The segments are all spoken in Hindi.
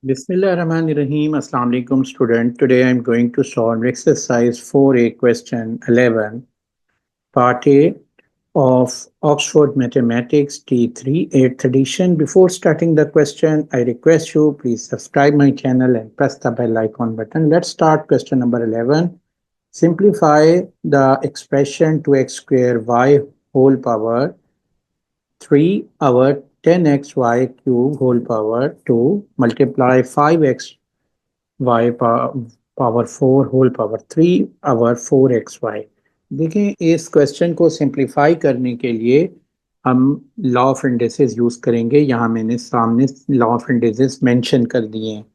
Bismillahirrahmanirrahim. Assalamu alaikum student. Today I am going to solve exercise 4A question 11 part A of Oxford Mathematics T3 8th edition. Before starting the question, I request you please subscribe my channel and press the bell icon button. Let's start question number 11. Simplify the expression 2x square y whole power 3 over 10xy cube whole power 2 multiply 5x y power 4 whole power 3 over 4xy। देखें, इस क्वेश्चन को सिंप्लीफाई करने के लिए हम लॉ ऑफ इंडिसेस यूज करेंगे। यहाँ मैंने सामने लॉ ऑफ इंडिसेस मेंशन कर दिए हैं।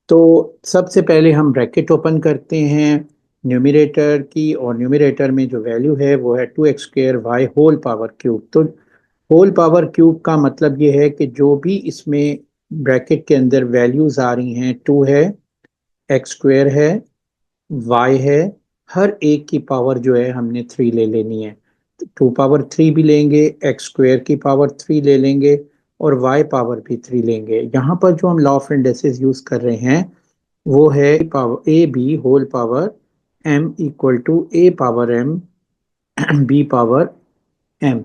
तो सबसे पहले हम ब्रैकेट ओपन करते हैं न्यूमरेटर की, और न्यूमरेटर में जो वैल्यू है वो है 2x² y whole power cube. तो होल पावर क्यूब का मतलब ये है कि जो भी इसमें ब्रैकेट के अंदर वैल्यूज आ रही हैं, 2 है, x² है, y है, हर एक की पावर जो है हमने 3 ले लेनी है। 2 पावर 3 भी लेंगे, x² की पावर 3 ले लेंगे और y पावर भी 3 लेंगे। यहाँ पर जो हम लॉ ऑफ इंडेक्सेस यूज कर रहे हैं वो है power A B whole power m equal to a power m b power m,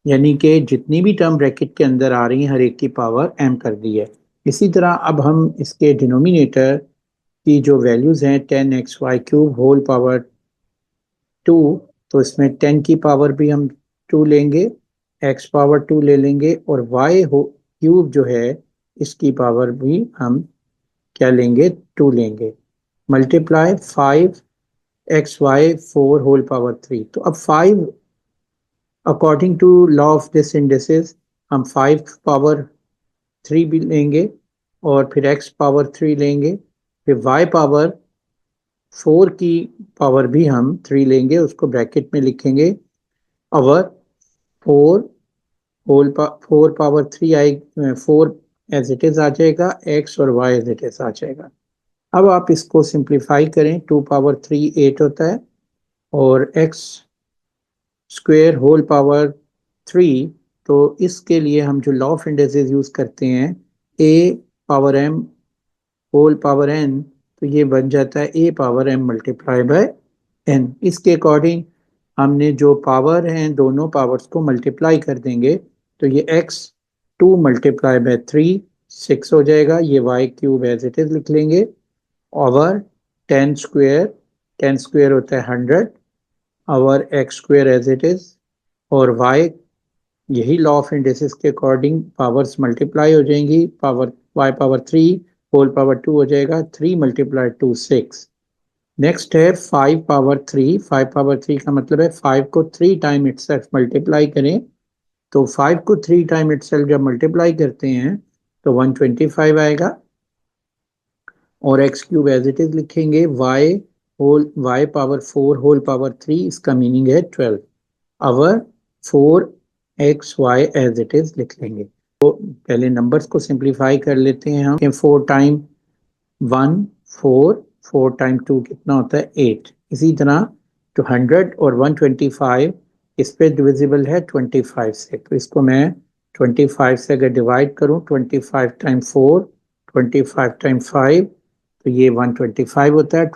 यानी कि जितनी भी टर्म ब्रैकेट के अंदर आ रही हैं हर एक की पावर m कर दी है। इसी तरह अब हम इसके डिनोमिनेटर की जो वैल्यूज हैं 10xy क्यूब होल पावर 2, तो इसमें 10 की पावर भी हम 2 लेंगे, x पावर 2 ले लेंगे और y क्यूब जो है इसकी पावर भी हम क्या लेंगे, 2 लेंगे। Multiply 5xy 4 whole power 3। तो अब 5 according to law of this indices हम 5 पावर 3 भी लेंगे और फिर x पावर 3 लेंगे, फिर y पावर 4 की पावर भी हम 3 लेंगे, उसको ब्रैकेट में लिखेंगे। अवर 4 4 पावर 3 आई, 4 एज इट इज आ जाएगा, x और y एज इट इज आ जाएगा। अब आप इसको सिंप्लीफाई करें, 2 पावर 3 8 होता है और x स्क्वेयर होल पावर 3। तो इसके लिए हम जो लॉ ऑफ इंडिसेस यूज करते हैं a power m whole power n, तो ये बन जाता है a power m multiply by n। इसके अकॉर्डिंग हमने जो पावर हैं दोनों पावर्स को मल्टीप्लाई कर देंगे, तो ये x 2 मल्टीप्लाई बाय 3 6 हो जाएगा। ये y cube as it is लिख लेंगे ओवर 10 स्क्वेयर, 10 स्क्वेयर होता है 100 over x square as it is, और y यही लॉ ऑफ इंडिसेस के अकॉर्डिंग पावर्स मल्टीप्लाई हो जाएंगी। Power y power 3 whole power 2 हो जाएगा, 3 मल्टीप्लाई 2 6। नेक्स्ट है 5 पावर 3। 5 पावर 3 का मतलब है 5 को 3 टाइम इटसेल्फ मल्टीप्लाई करें। तो 5 को 3 टाइम इटसेल्फ जब मल्टीप्लाई करते हैं तो 125 आएगा, और x cube as it is लिखेंगे। y पावर 4 होल पावर 3, इसका मीनिंग है 12 अवर 4xy एज इट इज लिख लेंगे। तो पहले नंबर्स को सिंप्लीफाई कर लेते हैं हम। 4 टाइम 1 4, 4 टाइम 2 कितना होता है 8। इसी तरह 200 और 125 इस पे डिविजिबल है 25 से, तो इसको मैं 25 से अगर डिवाइड करूं, 25 टाइम 4, 25 टाइम 5, तो ये 125 होता है।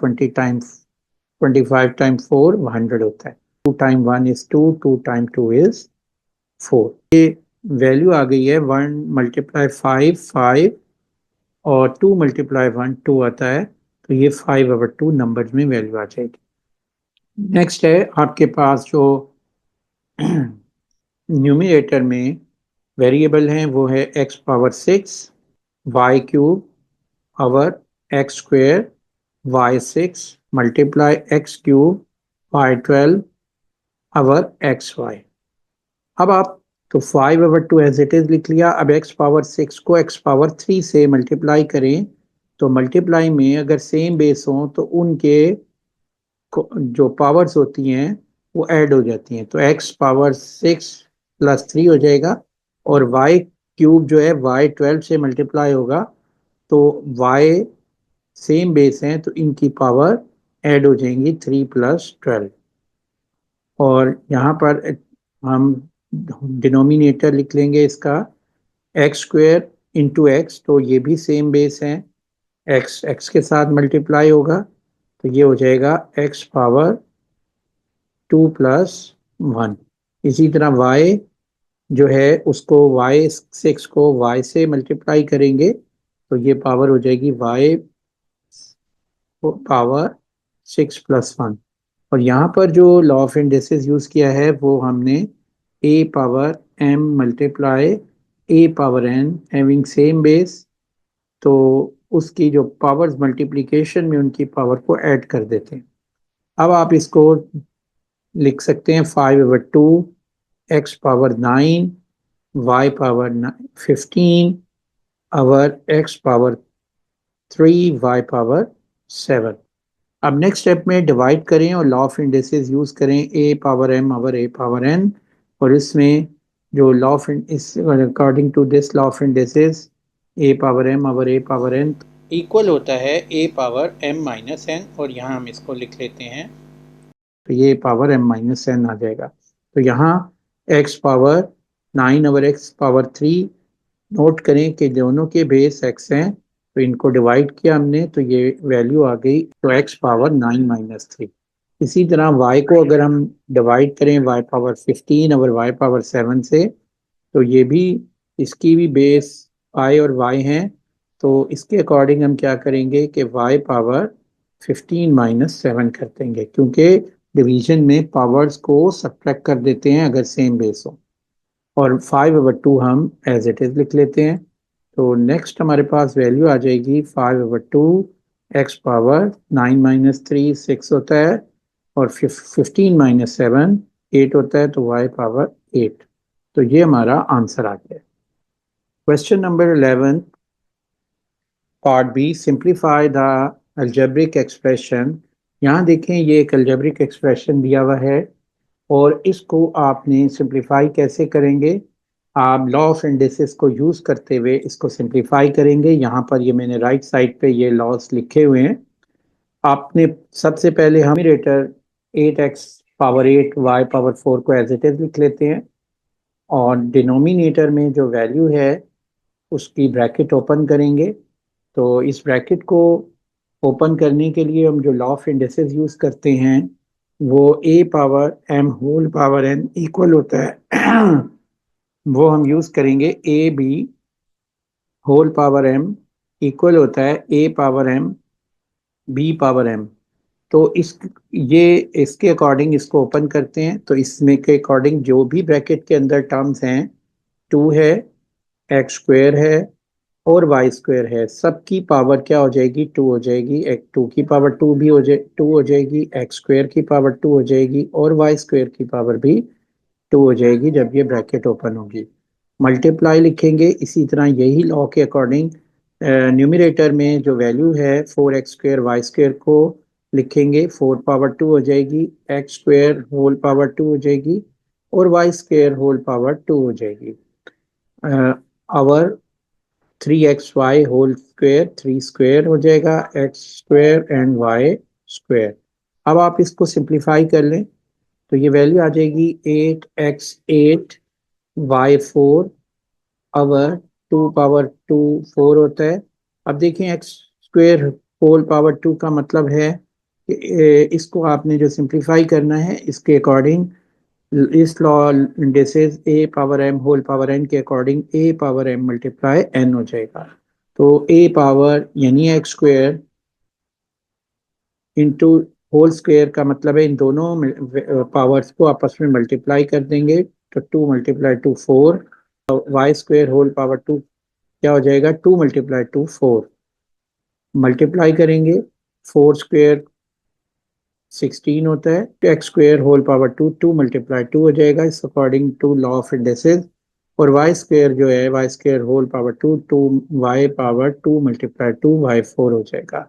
25 टाइम 4 100 होता है। 2 टाइम 1 इज 2, 2 टाइम 2 इज 4। ये वैल्यू आ गई है 1 मल्टीप्लाई 5 5 और 2 मल्टीप्लाई 1 2 आता है, तो ये 5 ओवर 2 नंबर्स में वैल्यू आ जाएगी। नेक्स्ट है आपके पास जो न्यूमरेटर में वेरिएबल हैं वो है x पावर 6 y cube over x square y 6 multiply x cube y 12 over xy। अब आप तो 5 ओवर 2 एज इट इज लिख लिया। अब x पावर 6 को x पावर 3 से मल्टीप्लाई करें, तो मल्टीप्लाई में अगर सेम बेस हो तो उनके जो पावर्स होती हैं वो ऐड हो जाती हैं। तो x पावर 6 प्लस 3 हो जाएगा, और y क्यूब जो है y 12 से मल्टीप्लाई होगा, तो y सेम बेस हैं तो इनकी पावर ऐड हो जाएंगी 3 प्लस 12। और यहाँ पर हम डिनोमिनेटर लिख लेंगे इसका x स्क्वेयर इंटू एक्स, तो ये भी सेम बेस है, एक्स एक्स के साथ मल्टीप्लाई होगा, तो ये हो जाएगा एक्स पावर 2+1। इसी तरह वाई जो है उसको y6 को y से मल्टीप्लाई करेंगे, तो ये पावर हो जाएगी y पावर 6+1। और यहाँ पर जो लॉ ऑफ इंडिसेस यूज किया है वो हमने a power m multiply a power n having same base, तो उसकी जो पावर्स मल्टीप्लिकेशन में उनकी पावर को ऐड कर देते हैं। अब आप इसको लिख सकते हैं 5/2 x power 9 y power 15 over x power 3 y power 7। अब नेक्स्ट स्टेप में डिवाइड करें और लॉ ऑफ इंडिसेस यूज करें, a power m over a power n, और इसमें जो लॉ ऑफ इस according to this law of indices a power m over a power n equal होता है a power m minus n, और यहाँ हम इसको लिख लेते हैं, तो ये पावर m माइनस n आ जाएगा। तो यहाँ x power 9 over x power 3, note करें कि दोनों के बेस x हैं, तो इनको डिवाइड किया हमने, तो ये वैल्यू आ गई, तो x पावर 9-3। इसी तरह y को अगर हम डिवाइड करें y power 15 over y power 7 से, तो ये भी, इसकी भी बेस i और y हैं, तो इसके अकॉर्डिंग हम क्या करेंगे कि y पावर 15-7 कर देंगे, क्योंकि डिवीजन में पावर्स को सब्ट्रैक्ट कर देते हैं अगर सेम बेस हो। और 5/2 हम एज इट इज लिख लेते हैं। तो नेक्स्ट हमारे पास वैल्यू आ जाएगी 5/2, एक्स पावर 9-3 6 होता है, और 15-7 8 होता है, तो y पावर 8। तो ये हमारा आंसर आ गया। Question number 11 part B, simplify the algebraic expression. यहाँ देखें ये एक अलजेब्रिक एक्सप्रेशन दिया हुआ है, और इसको आपने सिंप्लीफाई कैसे करेंगे, आप लॉ ऑफ इंडिसेस को यूज़ करते हुए इसको सिंप्लीफाई करेंगे। यहाँ पर ये मैंने राइट साइड पे ये लॉस लिखे हुए हैं। आपने सबसे पहले हम numerator 8x power 8 y power 4 को एज इट इज लिख लेते हैं, और डिनोमिनेटर में जो वैल्यू है उसकी ब्रैकेट ओपन करेंगे। तो इस ब्रैकेट को ओपन करने के लिए हम जो लॉ ऑफ इंडिसेस यूज़ करते हैं वो a power m whole power n equal होता है वो हम यूज़ करेंगे A B whole power m equal होता है a power m b power m। तो ये इसके अकॉर्डिंग इसको ओपन करते हैं, तो इसमें के अकॉर्डिंग जो भी ब्रैकेट के अंदर टर्म्स हैं, 2 है, एक्स स्क्वेयर है और वाई स्क्वेयर है, सबकी पावर क्या हो जाएगी, 2 हो जाएगी। एक 2 की पावर 2 भी हो जाए 2 हो जाएगी, एक्स स्क्वेयर की पावर 2 हो जाएगी, और वाई स्क्वेयर की पावर भी 2 हो जाएगी जब ये ब्रैकेट ओपन होगी। मल्टीप्लाई लिखेंगे इसी तरह, यही लॉ के अकॉर्डिंग न्यूमरेटर में जो वैल्यू है 4x² वाई स्क्वेयर को लिखेंगे, 4 पावर 2 हो जाएगी, एक्स स्क्वेयर होल पावर 2 हो जाएगी, और वाई स्क्वेयर होल पावर 2 हो जाएगी। Our 3xy whole square 3 square हो जाएगा, x square and y square. अब आप इसको सिंप्लीफाई कर लें, तो ये वैल्यू आ जाएगी 8x8 y4 अवर 2 पावर 2 4 होता है। अब देखें एक्स स्क्वेयर होल पावर 2 का मतलब है कि इसको आपने जो सिंप्लीफाई करना है इसके अकॉर्डिंग, इस law indices a power m whole power n के according a power m multiply n हो जाएगा। तो a पावर यानी x square into whole square का मतलब है इन दोनों पावर्स को आपस में मल्टीप्लाई कर देंगे, तो 2 × 2 4, वाई स्क्वेयर होल पावर 2 क्या हो जाएगा, 2 × 2 4, मल्टीप्लाई करेंगे 4 स्क्वेयर 16 होता है, तो एक्स स्क्वेयर होल पावर 2 2 × 2 हो जाएगा इस according to law of indices. और वाई स्क्वेयर जो है y square whole power 2 2 y power 2 × 2 y4 हो जाएगा।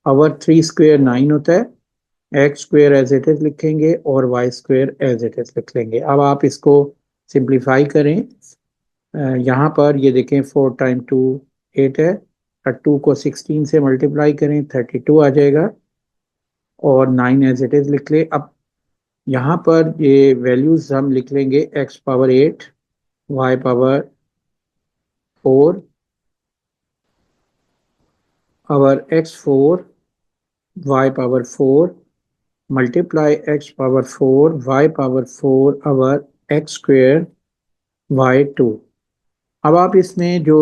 अवर 3 स्क्वेयर 9 होता है, x square as it is लिखेंगे और y square as it is लिख लेंगे। अब आप इसको सिंप्लीफाई करें, यहाँ पर ये देखें 4 × 2 8 है, और 2 को 16 से मल्टीप्लाई करें 32 आ जाएगा, और 9 एज इट इज लिख ले। अब यहाँ पर ये वैल्यूज हम लिख लेंगे, x power 8 y power 4 our x4 y power 4 multiply x power 4 y power 4 our x square y2। अब आप इसमें जो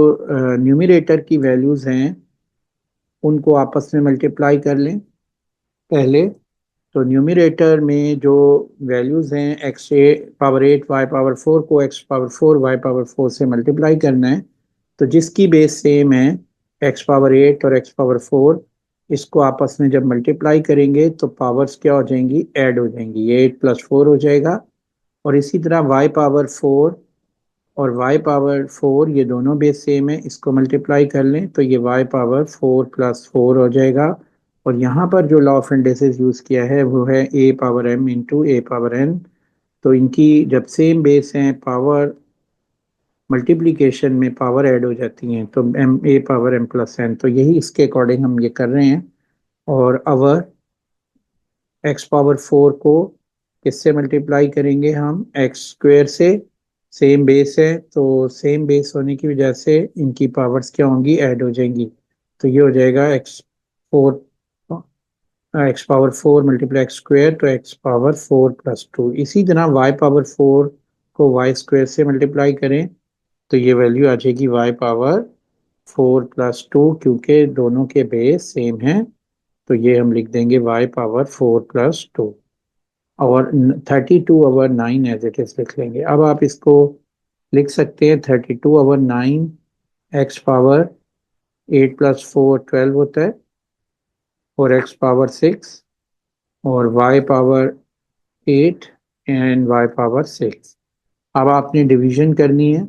न्यूमरेटर की वैल्यूज हैं उनको आपस में मल्टीप्लाई कर लें पहले। तो न्यूमरेटर में जो वैल्यूज हैं एक्स ए पावर 8 वाई पावर 4 को एक्स पावर 4 वाई पावर 4 से मल्टीप्लाई करना है। तो जिसकी बेस सेम है एक्स पावर 8 और एक्स पावर 4, इसको आपस में जब मल्टीप्लाई करेंगे तो पावर्स क्या हो जाएंगी, ऐड हो जाएंगी। ये 8 + 4 हो जाएगा। और इसी तरह वाई पावर 4 और y पावर 4 ये दोनों बेस सेम है, इसको मल्टीप्लाई कर लें तो ये y पावर 4 + 4 हो जाएगा। और यहाँ पर जो लॉ ऑफ इंडिसेस यूज़ किया है वो है a power m into a power n। तो इनकी जब सेम बेस हैं पावर मल्टीप्लिकेशन में पावर ऐड हो जाती हैं तो m a power m + n। तो यही इसके अकॉर्डिंग हम ये कर रहे हैं। और अवर एक्स पावर 4 को किससे मल्टीप्लाई करेंगे, हम एक्स स्क्वेयर से। सेम बेस है तो सेम बेस होने की वजह से इनकी पावर्स क्या होंगी, ऐड हो जाएंगी। तो ये हो जाएगा x power 4 multiply x square, तो एक्स पावर 4 + 2। इसी तरह वाई पावर 4 को वाई स्क्वेयर से मल्टीप्लाई करें तो ये वैल्यू आ जाएगी वाई पावर 4 + 2, क्योंकि दोनों के बेस सेम हैं। तो ये हम लिख देंगे वाई पावर 4 + 2 और 32 ओवर 9 एज इट इज लिख लेंगे। अब आप इसको लिख सकते हैं 32 ओवर 9 एक्स पावर 8 + 4 12 होता है, और एक्स पावर 6 और y power 8 and y power 6। अब आपने डिवीजन करनी है।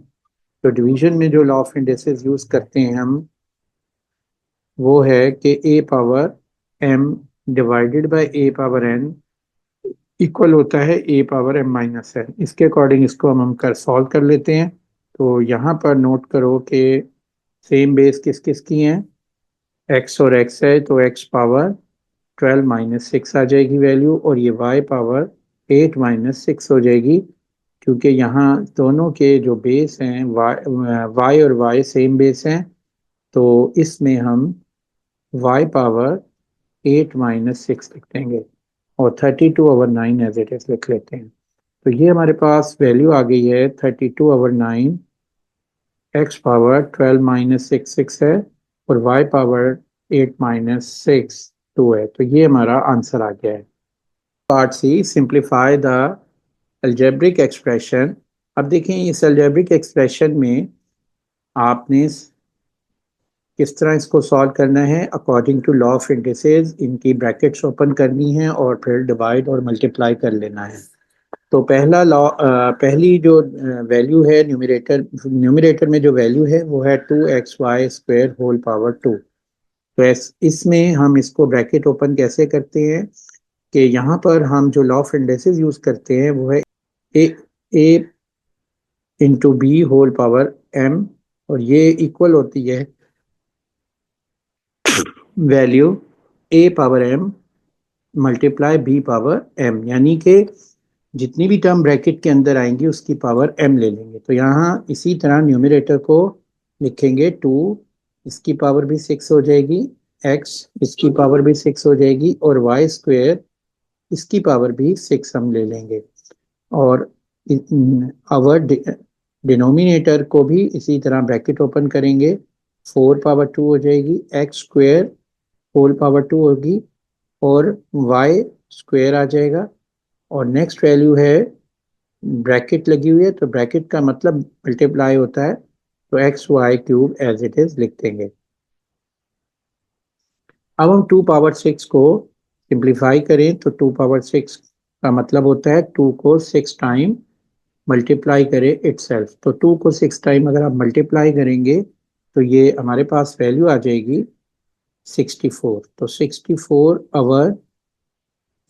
तो डिवीजन में जो लॉ ऑफ इंडिसेस यूज करते हैं हम वो है कि a power m divided by a power n equal होता है ए पावर m-n। इसके अकॉर्डिंग इसको हम कर सॉल्व कर लेते हैं। तो यहाँ पर नोट करो कि सेम बेस किस किस की हैं, x और x है तो x पावर 12 - 6 आ जाएगी वैल्यू, और ये y पावर 8 - 6 हो जाएगी, क्योंकि यहाँ दोनों के जो बेस हैं y और y सेम बेस हैं। तो इसमें हम y पावर 8 - 6 लिख देंगे और 32 ओवर 9 एज इट इज लिख लेते हैं। तो ये हमारे पास वैल्यू आ गई है 32 ओवर 9, एक्स पावर 12 - 6 6 है, और वाई पावर 8 - 6 2 है। तो ये हमारा आंसर आ गया है। Part C, simplify the algebraic expression. अब देखें इस अलजेब्रिक एक्सप्रेशन में आपने किस तरह इसको सॉल्व करना है, according to law of indices इनकी ब्रैकेट्स ओपन करनी है और फिर डिवाइड और मल्टीप्लाई कर लेना है। तो पहला लॉ पहली जो वैल्यू है न्यूमरेटर में जो वैल्यू है वो है 2xy² होल पावर 2। तो इसमें हम इसको ब्रैकेट ओपन कैसे करते हैं कि यहाँ पर हम जो लॉ ऑफ इंडिसेस यूज करते हैं वो है a into b whole power m, और ये इक्वल होती है value a power m multiply b power m, यानी कि जितनी भी टर्म ब्रैकेट के अंदर आएंगी उसकी पावर m ले लेंगे। तो यहाँ इसी तरह न्यूमरेटर को लिखेंगे 2, इसकी पावर भी 6 हो जाएगी, x इसकी पावर भी 6 हो जाएगी, और वाई स्क्वेयर इसकी पावर भी 6 हम ले लेंगे। और आवर डिनोमिनेटर को भी इसी तरह ब्रैकेट ओपन करेंगे, 4 पावर 2 हो जाएगी, एक्स स्क्वेयर होल पावर 2 होगी, और वाई स्क्वेयर आ जाएगा। और नेक्स्ट वैल्यू है ब्रैकेट लगी हुई है तो ब्रैकेट का मतलब मल्टीप्लाई होता है, तो XY³ एज इट इज लिख देंगे। अब हम 2 पावर 6 को सिंप्लीफाई करें तो 2 पावर 6 का मतलब होता है 2 को 6 टाइम मल्टीप्लाई करें इटसेल्फ। तो 2 को 6 टाइम अगर आप मल्टीप्लाई करेंगे तो ये हमारे पास वैल्यू आ जाएगी 64। तो 64 अवर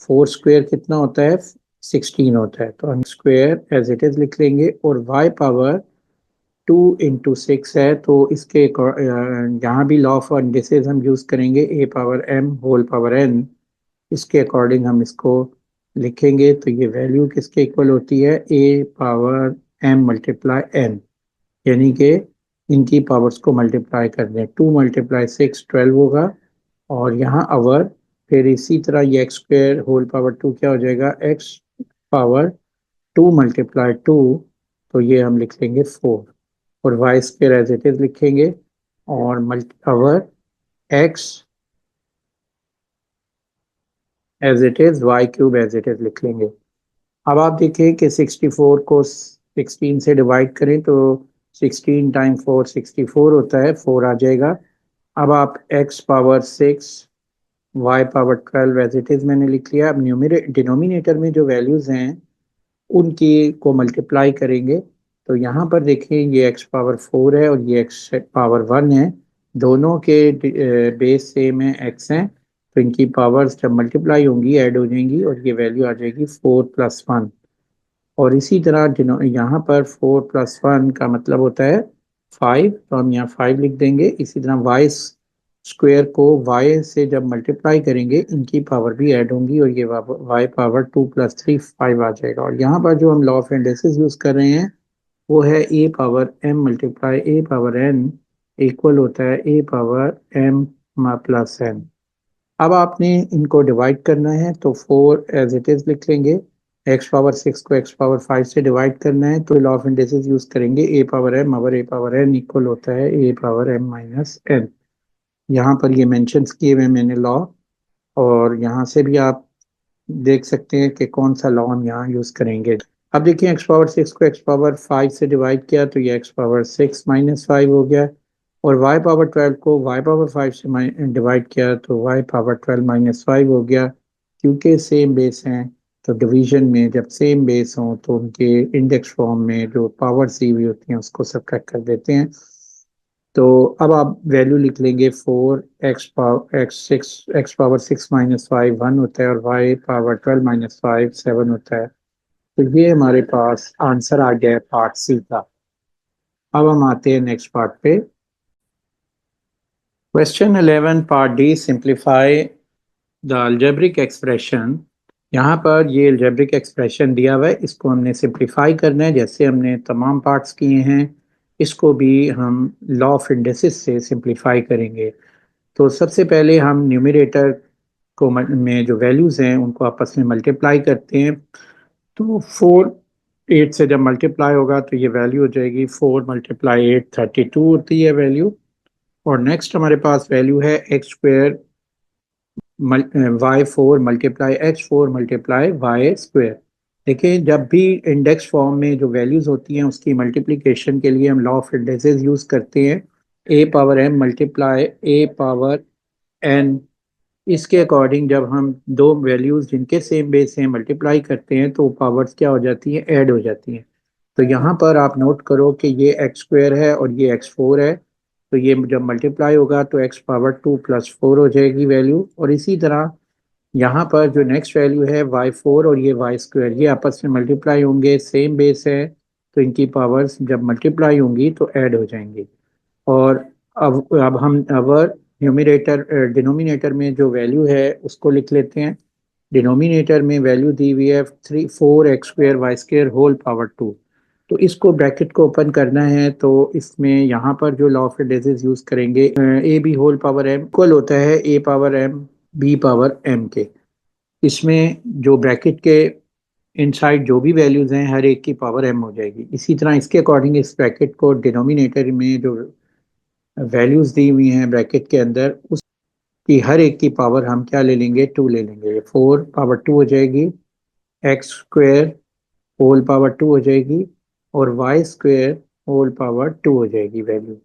4 स्क्वेयर कितना होता है, 16 होता है। तो हम स्क्वेयर एज इट इज लिख लेंगे, और y पावर 2 × 6 है तो इसके यहाँ भी लॉ ऑफ इंडिसेस हम यूज करेंगे a power m whole power n। इसके अकॉर्डिंग हम इसको लिखेंगे तो ये वैल्यू किसके इक्वल होती है, a power m multiply n, यानी कि इनकी पावर्स को मल्टीप्लाई कर दें। 2 × 6 12 होगा, और यहाँ आवर, फिर इसी तरह ये x square whole power two क्या हो जाएगा, x power two multiply two, तो ये हम लिख लेंगे 4, और y square as it is लिखेंगे, और multi over x as it is, y cube as it is लिख लेंगे। अब आप देखिए कि 64 को 16 से डिवाइड करें तो 16 टाइम 4 64 होता है, 4 आ जाएगा। अब आप x पावर 6 y पावर 12 एज इट इज मैंने लिख लिया। अब डिनोमिनेटर में जो वैल्यूज हैं उनकी को मल्टीप्लाई करेंगे, तो यहाँ पर देखें ये x पावर 4 है और ये x पावर 1 है, दोनों के बेस सेम है, x हैं, तो इनकी पावर्स जब मल्टीप्लाई होंगी ऐड हो जाएंगी और ये वैल्यू आ जाएगी 4+1। और इसी तरह यहाँ पर 4+1 का मतलब होता है 5, तो हम यहाँ 5 लिख देंगे। इसी तरह वाई स्क्वेयर को वाई से जब मल्टीप्लाई करेंगे इनकी पावर भी ऐड होंगी और ये वाई पावर 2+3 5 आ जाएगा। और यहाँ पर जो हम लॉ ऑफ इंडिसेस यूज कर रहे हैं वो है a power m multiply A power n equal होता है a power M plus N. अब आपने इनको डिवाइड करना है, तो 4 एज इट इज लिख लेंगे। एक्स पावर 6 को एक्स पावर 5 से डिवाइड करना है, तो लॉ ऑफ इंडिसेस यूज करेंगे a power M over A power n equal होता है a power M minus N. यहाँ पर ये मेंशन किए हुए मैंने लॉ, और यहाँ से भी आप देख सकते हैं कि कौन सा लॉ हम यहाँ यूज करेंगे। अब देखिए एक्स पावर 6 को एक्स पावर 5 से डिवाइड किया तो ये एक्स पावर 6 माइनस 5 हो गया, और y पावर 12 को y पावर 5 से डिवाइड किया तो y पावर 12 माइनस 5 हो गया। क्योंकि सेम बेस हैं तो डिवीजन में जब सेम बेस हों तो उनके इंडेक्स फॉर्म में जो पावर सी हुई होती हैं उसको सब्ट्रैक्ट कर देते हैं। तो अब आप वैल्यू लिख लेंगे 4 एक्स पावर 6 माइनस 5 1 होता है, और y पावर 12 माइनस 5 7 होता है। तो ये हमारे पास आंसर आ गया है पार्ट सी का। अब हम आते हैं नेक्स्ट पार्ट पे। Question 11 part D, simplify the algebraic expression. यहाँ पर ये अलजेब्रिक एक्सप्रेशन दिया हुआ है, इसको हमने सिंप्लीफाई करना है जैसे हमने तमाम पार्ट्स किए हैं। इसको भी हम लॉ ऑफ इंडिसेस से सिंप्लीफाई करेंगे। तो सबसे पहले हम न्यूमरेटर को में जो वैल्यूज़ हैं उनको आपस में मल्टीप्लाई करते हैं। तो 4 8 से जब मल्टीप्लाई होगा तो ये वैल्यू हो जाएगी 4 मल्टीप्लाई 8 32 होती है वैल्यू। और नेक्स्ट हमारे पास वैल्यू है x square y4 multiply x4 multiply y square. देखिए जब भी इंडेक्स फॉर्म में जो वैल्यूज होती हैं उसकी मल्टीप्लिकेशन के लिए हम लॉ ऑफ इंडेक्सेस यूज करते हैं, a power m multiply a power n। इसके अकॉर्डिंग जब हम दो वैल्यूज जिनके सेम बेस से मल्टीप्लाई करते हैं तो पावर्स क्या हो जाती हैं, ऐड हो जाती हैं। तो यहाँ पर आप नोट करो कि ये एक्स स्क्वेयर है और ये x4 है, तो ये जब मल्टीप्लाई होगा तो x पावर 2+4 हो जाएगी वैल्यू। और इसी तरह यहाँ पर जो नेक्स्ट वैल्यू है y4 और ये वाई स्क्वेयर, ये आपस में मल्टीप्लाई होंगे, सेम बेस है, तो इनकी पावर्स जब मल्टीप्लाई होंगी तो ऐड हो जाएंगी। और अब हम अवर न्यूमरेटर डिनोमिनेटर में जो वैल्यू है उसको लिख लेते हैं। डिनोमिनेटर में वैल्यू दी हुई है 4x² y² होल पावर 2। तो इसको ब्रैकेट को ओपन करना है, तो इसमें यहाँ पर जो लॉ ऑफ इंडिसेस यूज करेंगे, A B whole power m equal होता है a power m b power m के। इसमें जो ब्रैकेट के इनसाइड जो भी वैल्यूज हैं हर एक की पावर m हो जाएगी। इसी तरह इसके अकॉर्डिंग इस ब्रैकेट को डिनोमिनेटर में जो वैल्यूज दी हुई हैं ब्रैकेट के अंदर उसकी हर एक की पावर हम क्या ले लेंगे, 2 ले लेंगे। 4 पावर 2 हो जाएगी, एक्स स्क्वेयर होल पावर 2 हो जाएगी, और वाई स्क्वेयर होल पावर 2 हो जाएगी वैल्यू।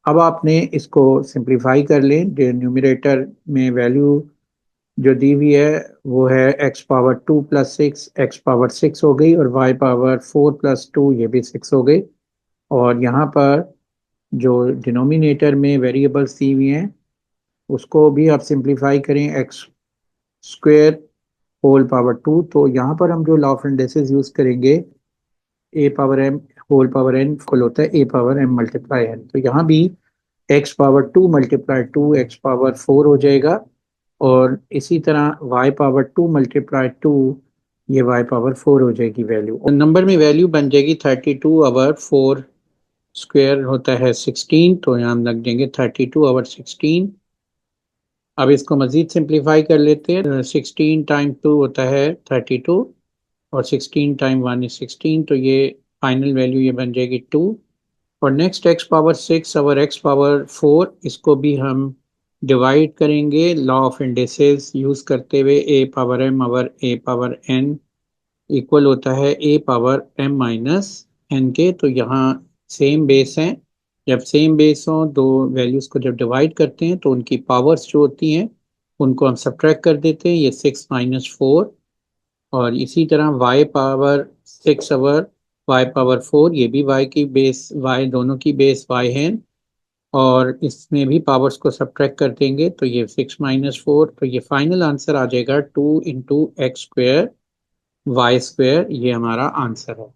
अब आपने इसको सिंप्लीफाई कर लें। न्यूमरेटर में वैल्यू जो दी हुई है वो है एक्स पावर 2+6, एक्स पावर 6 हो गई, और वाई पावर 4+2 ये भी 6 हो गई। और यहाँ पर जो डिनोमिनेटर में वेरिएबल्स दी हुई हैं उसको भी आप सिंप्लीफाई करें, एक्स स्क्वेयर होल पावर 2। तो यहाँ पर हम जो लॉ ऑफ इंडेक्सेस यूज करेंगे, a power m whole power n equal होता है a power m multiply n. तो यहाँ भी x power 2 multiply 2 x power 4 हो जाएगा, और इसी तरह वाई पावर 2 मल्टीप्लाई 2 ये वाई पावर 4 हो जाएगी वैल्यू। नंबर में वैल्यू बन जाएगी 32 ओवर 4 स्क्वेयर होता है 16, तो यहाँ हम रख देंगे 32 ओवर 16। अब इसको मजीद सिंप्लीफाई कर लेते हैं। 16 टाइम 2 होता है 32 और 16 टाइम 1 इज 16, तो ये फाइनल वैल्यू ये बन जाएगी 2। और नेक्स्ट एक्स पावर 6 और एक्स पावर 4, इसको भी हम डिवाइड करेंगे लॉ ऑफ इंडिसेस यूज़ करते हुए। ए पावर एम और ए पावर एन इक्वल होता है a power M minus N के। तो यहाँ सेम बेस हैं, जब सेम बेस हो दो वैल्यूज़ को जब डिवाइड करते हैं तो उनकी पावर्स जो होती हैं उनको हम सब्ट्रैक्ट कर देते हैं। ये 6 - 4, और इसी तरह y पावर 6 और y पावर 4, ये भी y की बेस, y दोनों की बेस y है, और इसमें भी पावर्स को सब्ट्रैक्ट कर देंगे तो ये 6 - 4, तो ये फाइनल आंसर आ जाएगा 2 × x² y² ये हमारा आंसर है।